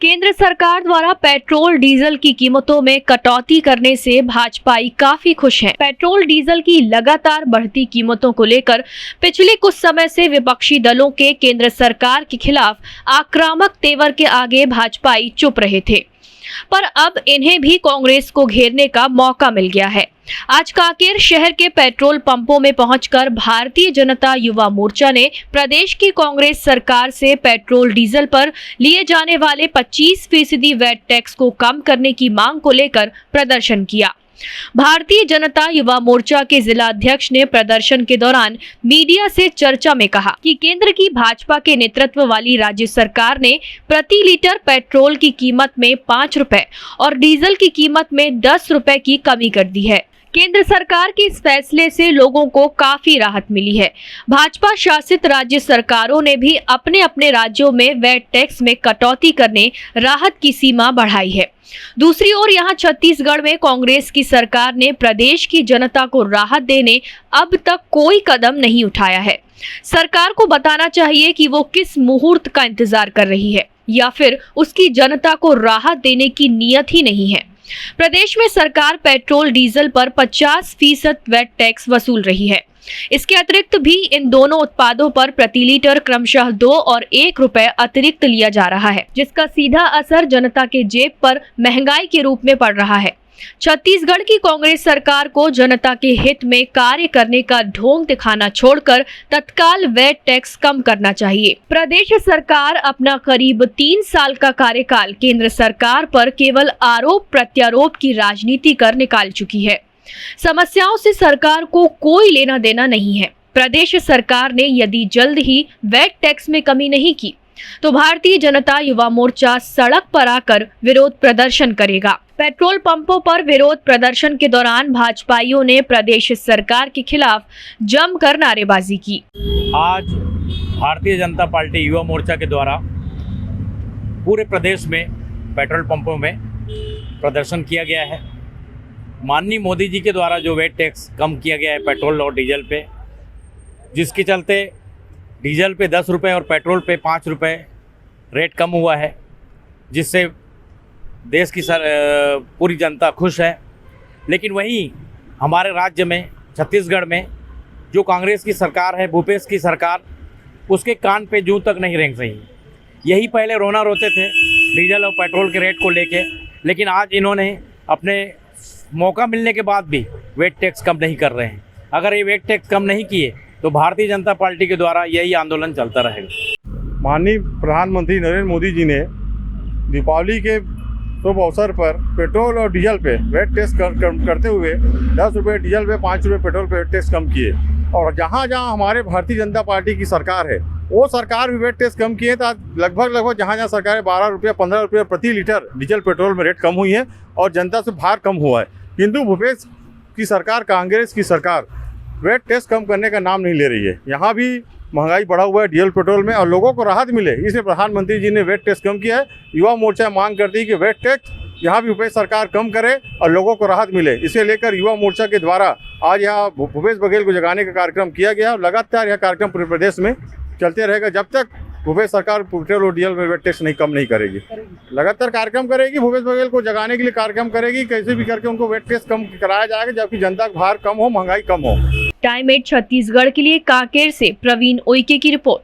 केंद्र सरकार द्वारा पेट्रोल डीजल की कीमतों में कटौती करने से भाजपाई काफी खुश हैं। पेट्रोल डीजल की लगातार बढ़ती कीमतों को लेकर पिछले कुछ समय से विपक्षी दलों के केंद्र सरकार के खिलाफ आक्रामक तेवर के आगे भाजपाई चुप रहे थे, पर अब इन्हें भी कांग्रेस को घेरने का मौका मिल गया है। आज कांकेर शहर के पेट्रोल पंपों में पहुंचकर भारतीय जनता युवा मोर्चा ने प्रदेश की कांग्रेस सरकार से पेट्रोल डीजल पर लिए जाने वाले 25% वैट टैक्स को कम करने की मांग को लेकर प्रदर्शन किया। भारतीय जनता युवा मोर्चा के जिला अध्यक्ष ने प्रदर्शन के दौरान मीडिया से चर्चा में कहा कि केंद्र की भाजपा के नेतृत्व वाली राज्य सरकार ने प्रति लीटर पेट्रोल की कीमत में 5 रुपए और डीजल की कीमत में 10 रुपए की कमी कर दी है। केंद्र सरकार के इस फैसले से लोगों को काफी राहत मिली है। भाजपा शासित राज्य सरकारों ने भी अपने अपने राज्यों में वैट टैक्स में कटौती करने राहत की सीमा बढ़ाई है। दूसरी ओर यहां छत्तीसगढ़ में कांग्रेस की सरकार ने प्रदेश की जनता को राहत देने अब तक कोई कदम नहीं उठाया है। सरकार को बताना चाहिए कि वो किस मुहूर्त का इंतजार कर रही है, या फिर उसकी जनता को राहत देने की नीयत ही नहीं है। प्रदेश में सरकार पेट्रोल डीजल पर 50% वैट टैक्स वसूल रही है। इसके अतिरिक्त भी इन दोनों उत्पादों पर प्रति लीटर क्रमशः 2 और 1 रुपए अतिरिक्त लिया जा रहा है, जिसका सीधा असर जनता के जेब पर महंगाई के रूप में पड़ रहा है। छत्तीसगढ़ की कांग्रेस सरकार को जनता के हित में कार्य करने का ढोंग दिखाना छोड़कर तत्काल वैट टैक्स कम करना चाहिए। प्रदेश सरकार अपना करीब 3 साल का कार्यकाल केंद्र सरकार पर केवल आरोप प्रत्यारोप की राजनीति कर निकाल चुकी है। समस्याओं से सरकार को कोई लेना देना नहीं है। प्रदेश सरकार ने यदि जल्द ही वैट टैक्स में कमी नहीं की तो भारतीय जनता युवा मोर्चा सड़क पर आकर विरोध प्रदर्शन करेगा। पेट्रोल पंपों पर विरोध प्रदर्शन के दौरान भाजपाइयों ने प्रदेश सरकार के खिलाफ जमकर नारेबाजी की। आज भारतीय जनता पार्टी युवा मोर्चा के द्वारा पूरे प्रदेश में पेट्रोल पंपों में प्रदर्शन किया गया है। माननीय मोदी जी के द्वारा जो वैट टैक्स कम किया गया है पेट्रोल और डीजल पे, जिसके चलते डीजल पे 10 रुपये और पेट्रोल पे 5 रुपये रेट कम हुआ है, जिससे देश की पूरी जनता खुश है। लेकिन वहीं हमारे राज्य में छत्तीसगढ़ में जो कांग्रेस की सरकार है, भूपेश की सरकार, उसके कान पे जूं तक नहीं रेंग सही। यही पहले रोना रोते थे डीजल और पेट्रोल के रेट को लेके, लेकिन आज इन्होंने अपने मौका मिलने के बाद भी वैट टैक्स कम नहीं कर रहे हैं। अगर ये वैट टैक्स कम नहीं किए तो भारतीय जनता पार्टी के द्वारा यही आंदोलन चलता रहेगा। माननीय प्रधानमंत्री नरेंद्र मोदी जी ने दीपावली के शुभ अवसर पर पेट्रोल और डीजल पे वैट टैक्स करते हुए 10 रुपये डीजल पे 5 रुपये पेट्रोल पे वैट टैक्स कम किए। और जहाँ जहाँ हमारे भारतीय जनता पार्टी की सरकार है, वो सरकार भी वैट टैक्स कम किए। तो लगभग जहाँ जहाँ सरकारें 12 रुपये 15 रुपये प्रति लीटर डीजल पेट्रोल में रेट कम हुई है और जनता से भार कम हुआ है। किंतु भूपेश की सरकार, कांग्रेस की सरकार वैट टैक्स कम करने का नाम नहीं ले रही है। यहाँ भी महंगाई बढ़ा हुआ है डीजल पेट्रोल में और लोगों को राहत मिले, इसलिए प्रधानमंत्री जी ने वैट टैक्स कम किया है। युवा मोर्चा मांग करती है कि वैट टैक्स यहाँ भी भूपेश सरकार कम करे और लोगों को राहत मिले। इसे लेकर युवा मोर्चा के द्वारा आज यहाँ भूपेश बघेल को जगाने का कार्यक्रम किया गया और लगातार यह कार्यक्रम पूरे प्रदेश में चलते रहेगा जब तक भूपेश सरकार पेट्रोल और डीजल में वैट टैक्स कम नहीं करेगी। लगातार कार्यक्रम करेगी, भूपेश बघेल को जगाने के लिए कार्यक्रम करेगी। कैसे भी करके उनको वैट टैक्स कम कराया जाएगा, जबकि जनता का भार कम हो, महंगाई कम हो। टाइम 8 छत्तीसगढ़ के लिए कांकेर से प्रवीण उइके की रिपोर्ट।